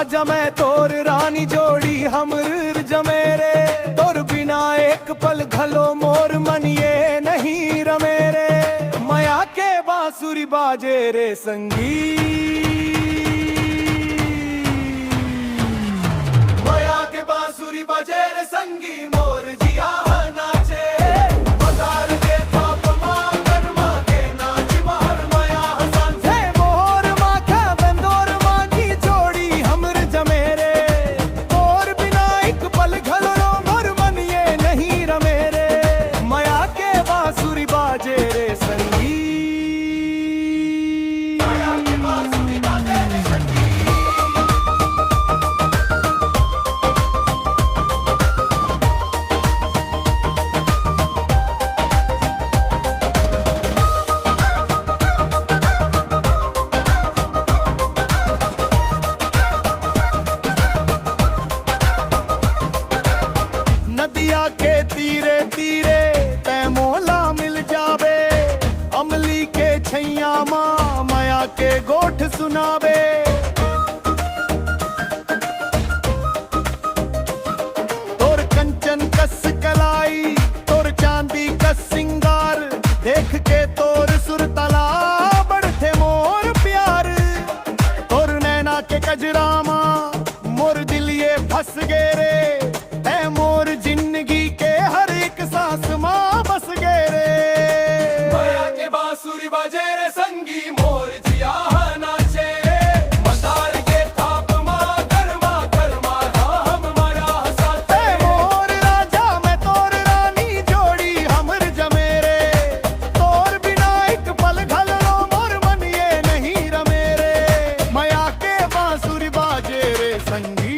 जमे तोर रानी जोड़ी हमर जमेरे, तोर बिना एक पल घलो मोर मन ये नहीं रमेरे। माया के बांसुरी बाजे रे संगी, माया के बांसुरी बाजे रे संगी, मोर जिया नाचे। बजार के थाप मां कर्मा के नाच मार माया सांझे, मोर माखा बंदोर मां की जोड़ी हमर जमेरे, तोर बिना एक पल घलो मोर मन ये नहीं रमेरे। माया के बांसुरी बाजे रे संगी, माया के बांसुरी बाजे रे संगी। नदिया के तीरे तीरे तै मोला मिल जावे, अमली के छैया माँ माया के गोठ सुनावे। तोर कंचन कस कलाई, तोर चांदी कस सिंगार, देख के तोर सुरतला बढ़ते मोर प्यार। तोर नैना के कजरा माँ मोर दिल ये फंस गे रे, मोर जिंदगी के हर एक सांस मां बस गए रे। माया के बांसुरी बाजे रे संगी, मोर जिया नाचे। मंदार के थाप मां कर्मा कर्मा हम माया साथे, मोर राजा मैं तोर रानी जोड़ी हमर जमेरे, तोर बिना एक पल घलो मोर मन ये नहीं रमेरे। माया के बांसुरी बाजे रे संगी,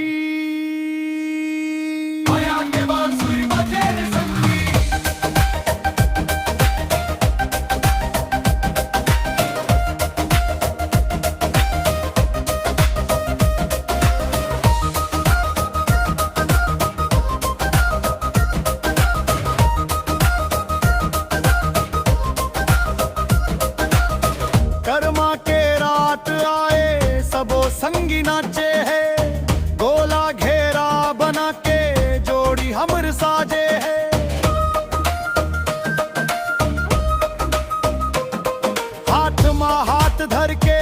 कर्मा के रात आए सबो संगी नाचे है, गोला घेरा बना के जोड़ी हमर साजे है। हाथ माँ हाथ धर के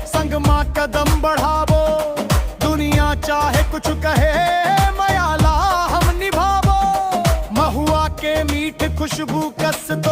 संग माँ कदम बढ़ावो, दुनिया चाहे कुछ कहे मयाला हम निभावो। महुआ के मीठ खुशबू कस तो